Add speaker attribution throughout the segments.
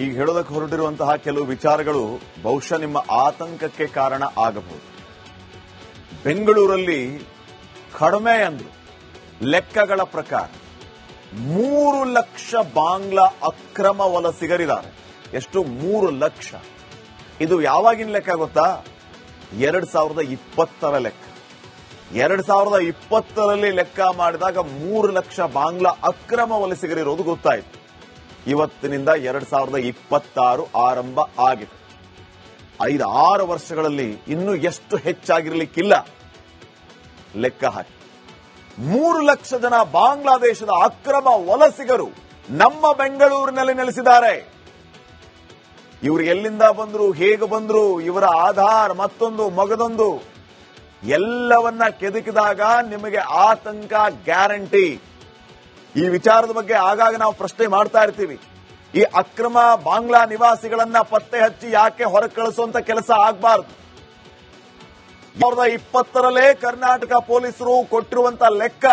Speaker 1: ಈಗ ಹೇಳೋದಕ್ಕೆ ಹೊರಟಿರುವಂತಹ ಕೆಲವು ವಿಚಾರಗಳು ಬಹುಶಃ ನಿಮ್ಮ ಆತಂಕಕ್ಕೆ ಕಾರಣ ಆಗಬಹುದು. ಬೆಂಗಳೂರಲ್ಲಿ ಕಡಿಮೆ ಅಂದ್ರು ಲೆಕ್ಕಗಳ ಪ್ರಕಾರ 3 ಲಕ್ಷ ಬಾಂಗ್ಲಾ ಅಕ್ರಮ ವಲಸಿಗರಿದ್ದಾರೆ. ಎಷ್ಟು? 3 ಲಕ್ಷ. ಇದು ಯಾವಾಗಿನ ಲೆಕ್ಕ ಗೊತ್ತಾ? 2020ರ ಲೆಕ್ಕ. 2020ರಲ್ಲಿ ಲೆಕ್ಕ ಮಾಡಿದಾಗ 3 ಲಕ್ಷ ಬಾಂಗ್ಲಾ ಅಕ್ರಮ ವಲಸಿಗರಿರೋದು ಗೊತ್ತಾಯಿತು. ಇವತ್ತಿನಿಂದ 2026 ಆರಂಭ ಆಗಿದೆ. 5-6 ವರ್ಷಗಳಲ್ಲಿ ಇನ್ನೂ ಎಷ್ಟು ಹೆಚ್ಚಾಗಿರ್ಲಿಕ್ಕಿಲ್ಲ. ಲೆಕ್ಕ ಹಾಕಿ 3 ಲಕ್ಷ ಜನ ಬಾಂಗ್ಲಾದೇಶದ ಅಕ್ರಮ ವಲಸಿಗರು ನಮ್ಮ ಬೆಂಗಳೂರಿನಲ್ಲಿ ನೆಲೆಸಿದ್ದಾರೆ. ಇವರು ಎಲ್ಲಿಂದ ಬಂದ್ರು, ಹೇಗೆ ಬಂದ್ರು, ಇವರ ಆಧಾರ್ ಮತ್ತೊಂದು ಮಗದೊಂದು ಎಲ್ಲವನ್ನ ಕೆದಕಿದಾಗ ನಿಮಗೆ ಆತಂಕ ಗ್ಯಾರಂಟಿ. ಈ ವಿಚಾರದ ಬಗ್ಗೆ ಆಗಾಗ ನಾವು ಪ್ರಶ್ನೆ ಮಾಡ್ತಾ ಇರ್ತೀವಿ. ಈ ಅಕ್ರಮ ಬಾಂಗ್ಲಾ ನಿವಾಸಿಗಳನ್ನ ಪತ್ತೆ ಹಚ್ಚಿ ಯಾಕೆ ಹೊರಗೆ ಕಳಿಸುವಂತ ಕೆಲಸ ಆಗಬಾರದು. 2020ರಲ್ಲೇ ಕರ್ನಾಟಕ ಪೊಲೀಸರು ಕೊಟ್ಟಿರುವಂತ ಲೆಕ್ಕ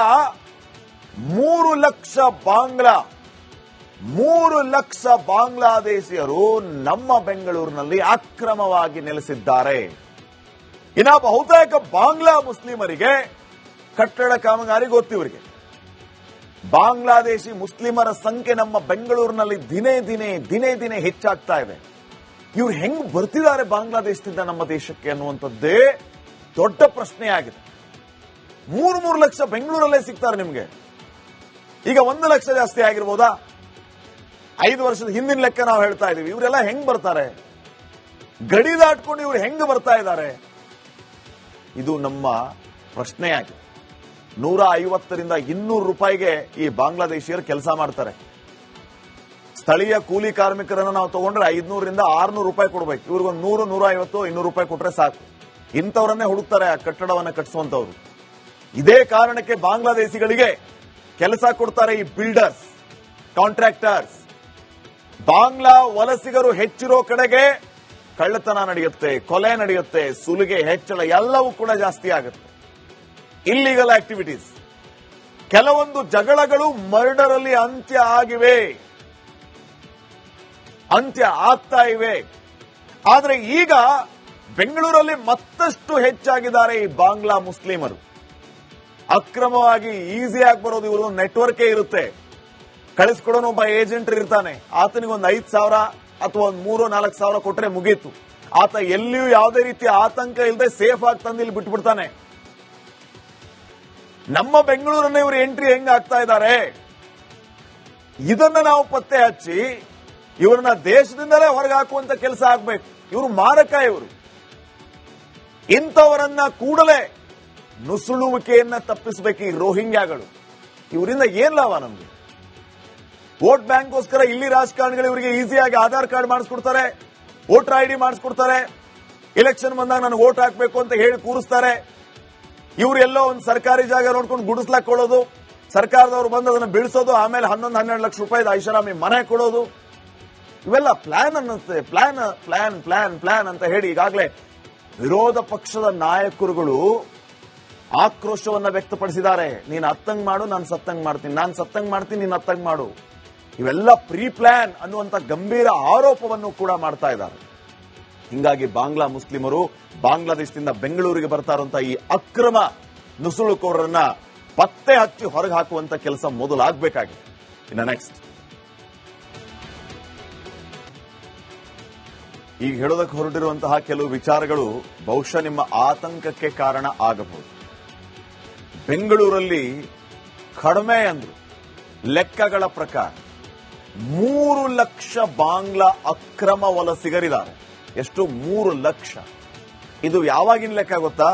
Speaker 1: 3 ಲಕ್ಷ ಬಾಂಗ್ಲಾದೇಶಿಯರು ನಮ್ಮ ಬೆಂಗಳೂರಿನಲ್ಲಿ ಅಕ್ರಮವಾಗಿ ನೆಲೆಸಿದ್ದಾರೆ. ಇನ್ನು ಬಹುತೇಕ ಬಾಂಗ್ಲಾ ಮುಸ್ಲಿಮರಿಗೆ ಕಟ್ಟಡ ಕಾಮಗಾರಿ ಗೊತ್ತಿವರಿಗೆ. ಬಾಂಗ್ಲಾದೇಶಿ ಮುಸ್ಲಿಮರ ಸಂಖ್ಯೆ ನಮ್ಮ ಬೆಂಗಳೂರಿನಲ್ಲಿ ದಿನೇ ದಿನೇ ಹೆಚ್ಚಾಗ್ತಾ ಇದೆ. ಇವ್ರು ಹೆಂಗ್ ಬರ್ತಿದ್ದಾರೆ ಬಾಂಗ್ಲಾದೇಶದಿಂದ ನಮ್ಮ ದೇಶಕ್ಕೆ ಅನ್ನುವಂಥದ್ದೇ ದೊಡ್ಡ ಪ್ರಶ್ನೆಯಾಗಿದೆ. 3 ಲಕ್ಷ ಬೆಂಗಳೂರಲ್ಲೇ ಸಿಗ್ತಾರೆ ನಿಮಗೆ. ಈಗ 1 ಲಕ್ಷ ಜಾಸ್ತಿ ಆಗಿರ್ಬೋದಾ? 5 ವರ್ಷದ ಹಿಂದಿನ ಲೆಕ್ಕ ನಾವು ಹೇಳ್ತಾ ಇದೀವಿ. ಇವರೆಲ್ಲ ಹೆಂಗ್ ಬರ್ತಾರೆ? ಗಡಿ ದಾಟ್ಕೊಂಡು ಇವ್ರು ಹೆಂಗ್ ಬರ್ತಾ ಇದ್ದಾರೆ? ಇದು ನಮ್ಮ ಪ್ರಶ್ನೆಯಾಗಿದೆ. 150ರಿಂದ 200 ರೂಪಾಯಿಗೆ ಈ ಬಾಂಗ್ಲಾದೇಶಿಯರು ಕೆಲಸ ಮಾಡ್ತಾರೆ. ಸ್ಥಳೀಯ ಕೂಲಿ ಕಾರ್ಮಿಕರನ್ನು ನಾವು ತಗೊಂಡ್ರೆ 500ರಿಂದ 600 ರೂಪಾಯಿ ಕೊಡ್ಬೇಕು. ಇವ್ರಿಗೊಂದು 100, 150, 200 ರೂಪಾಯಿ ಕೊಟ್ರೆ ಸಾಕು. ಇಂಥವ್ರನ್ನೇ ಹುಡುಕ್ತಾರೆ ಆ ಕಟ್ಟಡವನ್ನು ಕಟ್ಟಿಸುವಂತವ್ರು. ಇದೇ ಕಾರಣಕ್ಕೆ ಬಾಂಗ್ಲಾದೇಶಿಗಳಿಗೆ ಕೆಲಸ ಕೊಡ್ತಾರೆ ಈ ಬಿಲ್ಡರ್ಸ್, ಕಾಂಟ್ರಾಕ್ಟರ್ಸ್. ಬಾಂಗ್ಲಾ ವಲಸಿಗರು ಹೆಚ್ಚಿರೋ ಕಡೆಗೆ ಕಳ್ಳತನ ನಡೆಯುತ್ತೆ, ಕೊಲೆ ನಡೆಯುತ್ತೆ, ಸುಲಿಗೆ ಹೆಚ್ಚಳ ಎಲ್ಲವೂ ಕೂಡ ಜಾಸ್ತಿ ಆಗುತ್ತೆ. ಇಲ್ಲಿಗಲ್ ಆಕ್ಟಿವಿಟೀಸ್, ಕೆಲವೊಂದು ಜಗಳಗಳು ಮರ್ಡರ್ ಅಲ್ಲಿ ಅಂತ್ಯ ಆಗ್ತಾ ಇವೆ. ಆದ್ರೆ ಈಗ ಬೆಂಗಳೂರಲ್ಲಿ ಮತ್ತಷ್ಟು ಹೆಚ್ಚಾಗಿದ್ದಾರೆ ಈ ಬಾಂಗ್ಲಾ ಮುಸ್ಲಿಮರು. ಅಕ್ರಮವಾಗಿ ಈಸಿಯಾಗಿ ಬರೋದು. ಇವರು ನೆಟ್ವರ್ಕೇ ಇರುತ್ತೆ. ಕಳಿಸ್ಕೊಡೋನು ಒಬ್ಬ ಏಜೆಂಟ್ ಇರ್ತಾನೆ. ಆತನಿಗೆ ಒಂದು 5,000 ಅಥವಾ ಒಂದು 3-4 ಸಾವಿರ ಕೊಟ್ರೆ ಮುಗೀತು. ಆತ ಎಲ್ಲಿಯೂ ಯಾವುದೇ ರೀತಿಯ ಆತಂಕ ಇಲ್ಲದೆ ಸೇಫ್ ಆಗಿ ತಂದು ಇಲ್ಲಿ ಬಿಟ್ಬಿಡ್ತಾನೆ. ನಮ್ಮ ಬೆಂಗಳೂರನ್ನ ಇವರು ಎಂಟ್ರಿ ಹೆಂಗ್ ಆಗ್ತಾ ಇದ್ದಾರೆ? ಇದನ್ನ ನಾವು ಪತ್ತೆ ಹಚ್ಚಿ ಇವ್ರನ್ನ ದೇಶದಿಂದಲೇ ಹೊರಗೆ ಹಾಕುವಂತ ಕೆಲಸ ಆಗ್ಬೇಕು. ಇವರು ಮಾರಕ. ಇವರು ಇಂಥವರನ್ನ ಕೂಡಲೇ ನುಸುಳುವಿಕೆಯನ್ನ ತಪ್ಪಿಸಬೇಕು. ಈ ರೋಹಿಂಗ್ಯಾಗಳು, ಇವರಿಂದ ಏನ್ ಲಾಭ ನಮ್ಗೆ? ವೋಟ್ ಬ್ಯಾಂಕ್ಗೋಸ್ಕರ ಇಲ್ಲಿ ರಾಜಕಾರಣಿಗಳು ಇವರಿಗೆ ಈಸಿಯಾಗಿ ಆಧಾರ್ ಕಾರ್ಡ್ ಮಾಡಿಸ್ಕೊಡ್ತಾರೆ, ವೋಟರ್ ಐಡಿ ಮಾಡಿಸ್ಕೊಡ್ತಾರೆ. ಎಲೆಕ್ಷನ್ ಬಂದಾಗ ನಾನು ವೋಟ್ ಹಾಕಬೇಕು ಅಂತ ಹೇಳಿ ಕೂರಿಸ್ತಾರೆ. ಇವ್ರು ಎಲ್ಲೋ ಒಂದು ಸರ್ಕಾರಿ ಜಾಗ ನೋಡ್ಕೊಂಡು ಗುಡಿಸ್ಲಾಕೊಳ್ಳೋದು, ಸರ್ಕಾರದವರು ಬಂದು ಅದನ್ನು ಬೀಳಿಸೋದು, ಆಮೇಲೆ 11-12 ಲಕ್ಷ ರೂಪಾಯಿ ಐಷಾರಾಮಿ ಮನೆ ಕೊಡೋದು. ಇವೆಲ್ಲ ಪ್ಲಾನ್ ಅನ್ನುತ್ತೆ. ಪ್ಲಾನ್ ಅಂತ ಹೇಳಿ ಈಗಾಗಲೇ ವಿರೋಧ ಪಕ್ಷದ ನಾಯಕರುಗಳು ಆಕ್ರೋಶವನ್ನ ವ್ಯಕ್ತಪಡಿಸಿದ್ದಾರೆ. ನೀನು ಅತ್ತಂಗ್ ಮಾಡು, ನಾನು ಸತ್ತಂಗ್ ಮಾಡ್ತೀನಿ, ನಾನು ಸತ್ತಂಗ್ ಮಾಡ್ತೀನಿ, ನೀನು ಅತ್ತಂಗ್ ಮಾಡು. ಇವೆಲ್ಲ ಪ್ರೀ ಪ್ಲಾನ್ ಅನ್ನುವಂತ ಗಂಭೀರ ಆರೋಪವನ್ನು ಕೂಡ ಮಾಡ್ತಾ ಇದ್ದಾರೆ. ಹಿಂಗಾಗಿ ಬಾಂಗ್ಲಾ ಮುಸ್ಲಿಮರು ಬಾಂಗ್ಲಾದೇಶದಿಂದ ಬೆಂಗಳೂರಿಗೆ ಬರ್ತಾ ಇರುವಂತಹ ಈ ಅಕ್ರಮ ನುಸುಳುಕೋರರನ್ನ ಪತ್ತೆ ಹಚ್ಚಿ ಹೊರಗೆ ಹಾಕುವಂತ ಕೆಲಸ ಮೊದಲಾಗಬೇಕಾಗಿದೆ. ಇನ್ನು ನೆಕ್ಸ್ಟ್ ಈಗ ಹೇಳೋದಕ್ಕೆ ಹೊರಟಿರುವಂತಹ ಕೆಲವು ವಿಚಾರಗಳು ಬಹುಶಃ ನಿಮ್ಮ ಆತಂಕಕ್ಕೆ ಕಾರಣ ಆಗಬಹುದು. ಬೆಂಗಳೂರಲ್ಲಿ ಕಡಿಮೆ ಅಂದ್ರು ಲೆಕ್ಕಗಳ ಪ್ರಕಾರ 3 ಲಕ್ಷ ಬಾಂಗ್ಲಾ ಅಕ್ರಮ ವಲಸಿಗರಿದ್ದಾರೆ. ಎಷ್ಟು? 3 ಲಕ್ಷ. ಇದು ಯಾವಾಗಿನ ಲೆಕ್ಕ ಗೊತ್ತಾ?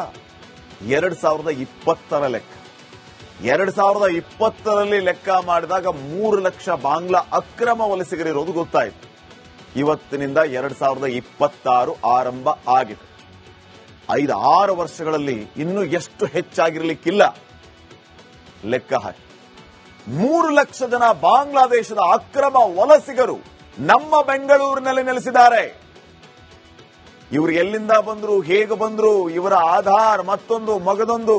Speaker 1: 2020ರ ಲೆಕ್ಕ. 2020ರಲ್ಲಿ ಲೆಕ್ಕ ಮಾಡಿದಾಗ 3 ಲಕ್ಷ ಬಾಂಗ್ಲಾ ಅಕ್ರಮ ವಲಸಿಗರಿರೋದು ಗೊತ್ತಾಯಿತು. ಇವತ್ತಿನಿಂದ 2026 ಆರಂಭ ಆಗಿದೆ. 5-6 ವರ್ಷಗಳಲ್ಲಿ ಇನ್ನೂ ಎಷ್ಟು ಹೆಚ್ಚಾಗಿರ್ಲಿಕ್ಕಿಲ್ಲ. ಲೆಕ್ಕ ಹಾಕಿ 3 ಲಕ್ಷ ಜನ ಬಾಂಗ್ಲಾದೇಶದ ಅಕ್ರಮ ವಲಸಿಗರು ನಮ್ಮ ಬೆಂಗಳೂರಿನಲ್ಲಿ ನೆಲೆಸಿದ್ದಾರೆ. ಇವರು ಎಲ್ಲಿಂದ ಬಂದ್ರು, ಹೇಗೆ ಬಂದ್ರು, ಇವರ ಆಧಾರ್ ಮತ್ತೊಂದು ಮಗದೊಂದು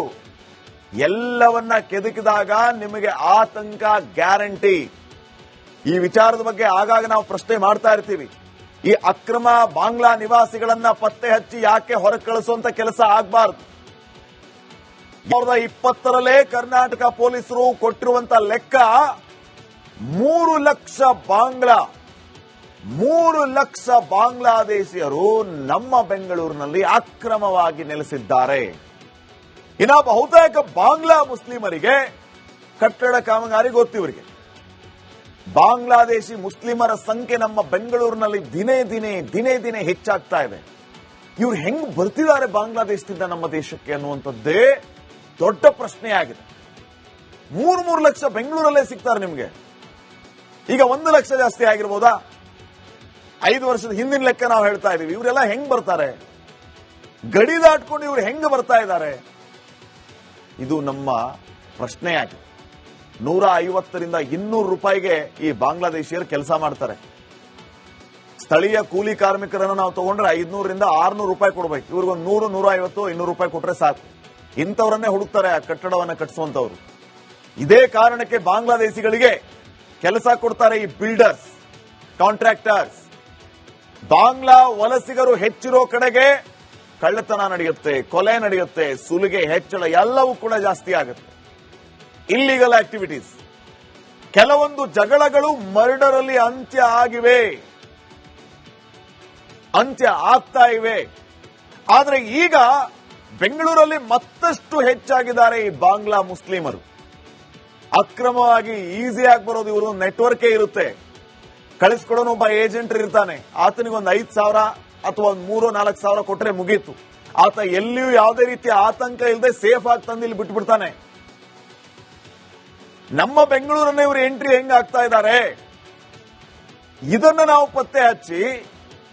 Speaker 1: ಎಲ್ಲವನ್ನ ಕೆದಕಿದಾಗ ನಿಮಗೆ ಆತಂಕ ಗ್ಯಾರಂಟಿ. ಈ ವಿಚಾರದ ಬಗ್ಗೆ ಆಗಾಗ ನಾವು ಪ್ರಶ್ನೆ ಮಾಡ್ತಾ ಇರ್ತೀವಿ. ಈ ಅಕ್ರಮ ಬಾಂಗ್ಲಾ ನಿವಾಸಿಗಳನ್ನ ಪತ್ತೆ ಹಚ್ಚಿ ಯಾಕೆ ಹೊರ ಕಳಿಸುವಂತ ಕೆಲಸ ಆಗಬಾರದು. 2020ರಲ್ಲೇ ಕರ್ನಾಟಕ ಪೊಲೀಸರು ಕೊಟ್ಟಿರುವಂತ ಲೆಕ್ಕ 3 ಲಕ್ಷ ಬಾಂಗ್ಲಾದೇಶಿಯರು ನಮ್ಮ ಬೆಂಗಳೂರಿನಲ್ಲಿ ಅಕ್ರಮವಾಗಿ ನೆಲೆಸಿದ್ದಾರೆ. ಇನ್ನ ಬಹುತೇಕ ಬಾಂಗ್ಲಾ ಮುಸ್ಲಿಮರಿಗೆ ಕಟ್ಟಡ ಕಾಮಗಾರಿ ಗೊತ್ತಿವರಿಗೆ. ಬಾಂಗ್ಲಾದೇಶಿ ಮುಸ್ಲಿಮರ ಸಂಖ್ಯೆ ನಮ್ಮ ಬೆಂಗಳೂರಿನಲ್ಲಿ ದಿನೇ ದಿನೇ ಹೆಚ್ಚಾಗ್ತಾ ಇದೆ. ಇವ್ರು ಹೆಂಗ್ ಬರ್ತಿದ್ದಾರೆ ಬಾಂಗ್ಲಾದೇಶದಿಂದ ನಮ್ಮ ದೇಶಕ್ಕೆ ಅನ್ನುವಂಥದ್ದೇ ದೊಡ್ಡ ಪ್ರಶ್ನೆಯಾಗಿದೆ. 3 ಲಕ್ಷ ಬೆಂಗಳೂರಲ್ಲೇ ಸಿಗ್ತಾರೆ ನಿಮ್ಗೆ. ಈಗ 1 ಲಕ್ಷ ಜಾಸ್ತಿ ಆಗಿರ್ಬೋದಾ? 5 ವರ್ಷದ ಹಿಂದಿನ ಲೆಕ್ಕ ನಾವು ಹೇಳ್ತಾ ಇದೀವಿ. ಇವರೆಲ್ಲ ಹೆಂಗ್ ಬರ್ತಾರೆ? ಗಡಿ ದಾಟ್ಕೊಂಡು ಇವ್ರು ಹೆಂಗ್ ಬರ್ತಾ ಇದ್ದಾರೆ? ಇದು ನಮ್ಮ ಪ್ರಶ್ನೆಯಾಗಿದೆ. 150ರಿಂದ 200 ರೂಪಾಯಿಗೆ ಈ ಬಾಂಗ್ಲಾದೇಶಿಯರು ಕೆಲಸ ಮಾಡ್ತಾರೆ. ಸ್ಥಳೀಯ ಕೂಲಿ ಕಾರ್ಮಿಕರನ್ನು ನಾವು ತಗೊಂಡ್ರೆ 500ರಿಂದ 600 ರೂಪಾಯಿ ಕೊಡ್ಬೇಕು. ಇವ್ರಿಗೊಂದು 100, 150, 200 ರೂಪಾಯಿ ಕೊಟ್ರೆ ಸಾಕು. ಇಂಥವ್ರನ್ನೇ ಹುಡುಕ್ತಾರೆ ಆ ಕಟ್ಟಡವನ್ನ ಕಟ್ಟಿಸುವಂತವ್ರು. ಇದೇ ಕಾರಣಕ್ಕೆ ಬಾಂಗ್ಲಾದೇಶಿಗಳಿಗೆ ಕೆಲಸ ಕೊಡ್ತಾರೆ ಈ ಬಿಲ್ಡರ್ಸ್, ಕಾಂಟ್ರಾಕ್ಟರ್ಸ್. ಬಾಂಗ್ಲಾ ವಲಸಿಗರು ಹೆಚ್ಚಿರೋ ಕಡೆಗೆ ಕಳ್ಳತನ ನಡೆಯುತ್ತೆ, ಕೊಲೆ ನಡೆಯುತ್ತೆ, ಸುಲಿಗೆ ಹೆಚ್ಚಳ ಎಲ್ಲವೂ ಕೂಡ ಜಾಸ್ತಿ ಆಗುತ್ತೆ. ಇಲ್ಲಿಗಲ್ ಆಕ್ಟಿವಿಟೀಸ್, ಕೆಲವೊಂದು ಜಗಳಗಳು ಮರ್ಡರ್ ಅಲ್ಲಿ ಅಂತ್ಯ ಆಗ್ತಾ ಇವೆ. ಆದ್ರೆ ಈಗ ಬೆಂಗಳೂರಲ್ಲಿ ಮತ್ತಷ್ಟು ಹೆಚ್ಚಾಗಿದ್ದಾರೆ ಈ ಬಾಂಗ್ಲಾ ಮುಸ್ಲಿಮರು. ಅಕ್ರಮವಾಗಿ ಈಸಿಯಾಗಿ ಬರೋದು. ಇವರು ನೆಟ್ವರ್ಕೇ ಇರುತ್ತೆ. ಕಳಿಸ್ಕೊಡೋನು ಒಬ್ಬ ಏಜೆಂಟ್ ಇರ್ತಾನೆ. ಆತನಿಗೊಂದು 5,000 ಅಥವಾ 3-4 ಸಾವಿರ ಕೊಟ್ರೆ ಮುಗೀತು. ಆತ ಎಲ್ಲಿಯೂ ಯಾವುದೇ ರೀತಿಯ ಆತಂಕ ಇಲ್ಲದೆ ಸೇಫ್ ಆಗಿ ತಂದು ಇಲ್ಲಿ ಬಿಟ್ಬಿಡ್ತಾನೆ. ನಮ್ಮ ಬೆಂಗಳೂರನ್ನ ಇವರು ಎಂಟ್ರಿ ಹೆಂಗ್ ಆಗ್ತಾ ಇದ್ದಾರೆ, ಇದನ್ನ ನಾವು ಪತ್ತೆ ಹಚ್ಚಿ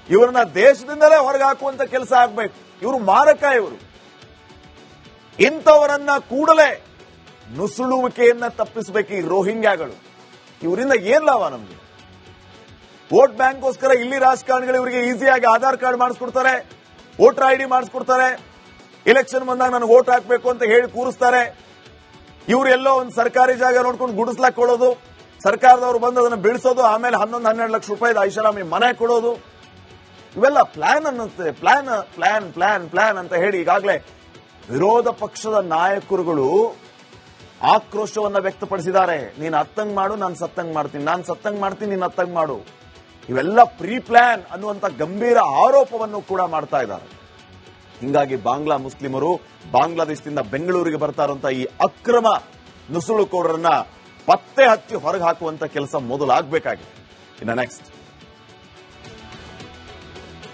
Speaker 1: ಇವರನ್ನ ದೇಶದಿಂದಲೇ ಹೊರಗೆ ಹಾಕುವಂತ ಕೆಲಸ ಆಗ್ಬೇಕು. ಇವರು ಮಾರಕ. ಇವರು ಇಂಥವರನ್ನ ಕೂಡಲೇ ನುಸುಳುವಿಕೆಯನ್ನ ತಪ್ಪಿಸಬೇಕು. ಈ ರೋಹಿಂಗ್ಯಾಗಳು, ಇವರಿಂದ ಏನ್ ಲಾಭ ನಮ್ಗೆ? ವೋಟ್ ಬ್ಯಾಂಕ್ಗೋಸ್ಕರ ಇಲ್ಲಿ ರಾಜಕಾರಣಿಗಳು ಇವರಿಗೆ ಈಸಿಯಾಗಿ ಆಧಾರ್ ಕಾರ್ಡ್ ಮಾಡಿಸ್ಕೊಡ್ತಾರೆ, ವೋಟರ್ ಐಡಿ ಮಾಡಿಸ್ಕೊಡ್ತಾರೆ. ಎಲೆಕ್ಷನ್ ಬಂದಾಗ ನನಗೆ ವೋಟ್ ಹಾಕಬೇಕು ಅಂತ ಹೇಳಿ ಕೂರಿಸ್ತಾರೆ. ಇವ್ರು ಎಲ್ಲೋ ಒಂದು ಸರ್ಕಾರಿ ಜಾಗ ನೋಡ್ಕೊಂಡು ಗುಡಿಸ್ಲಾಕ್ ಕೊಡೋದು, ಸರ್ಕಾರದವರು ಬಂದು ಅದನ್ನು ಬೆಳೆಸೋದು, ಆಮೇಲೆ 11-12 ಲಕ್ಷ ರೂಪಾಯಿ ಐಷಾರಾಮಿ ಮನೆ ಕೊಡೋದು. ಇವೆಲ್ಲ ಪ್ಲಾನ್ ಅನ್ನುತ್ತೆ. ಪ್ಲಾನ್ ಅಂತ ಹೇಳಿ ಈಗಾಗಲೇ ವಿರೋಧ ಪಕ್ಷದ ನಾಯಕರುಗಳು ಆಕ್ರೋಶವನ್ನ ವ್ಯಕ್ತಪಡಿಸಿದ್ದಾರೆ. ನೀನು ಅತ್ತಂಗ್ ಮಾಡು, ನಾನು ಸತ್ತಂಗ್ ಮಾಡ್ತೀನಿ, ನಾನು ಸತ್ತಂಗ್ ಮಾಡ್ತೀನಿ, ನೀನು ಅತ್ತಂಗ್ ಮಾಡು. ಇವೆಲ್ಲ ಪ್ರೀ ಪ್ಲಾನ್ ಅನ್ನುವಂತ ಗಂಭೀರ ಆರೋಪವನ್ನು ಕೂಡ ಮಾಡ್ತಾ ಇದ್ದಾರೆ. ಹಿಂಗಾಗಿ ಬಾಂಗ್ಲಾ ಮುಸ್ಲಿಮರು ಬಾಂಗ್ಲಾದೇಶದಿಂದ ಬೆಂಗಳೂರಿಗೆ ಬರ್ತಾ ಇರುವಂತಹ ಈ ಅಕ್ರಮ ನುಸುಳುಕೋರರನ್ನ ಪತ್ತೆ ಹಚ್ಚಿ ಹೊರಗೆ ಹಾಕುವಂತ ಕೆಲಸ ಮೊದಲಾಗಬೇಕಾಗಿದೆ. ಇನ್ನು ನೆಕ್ಸ್ಟ್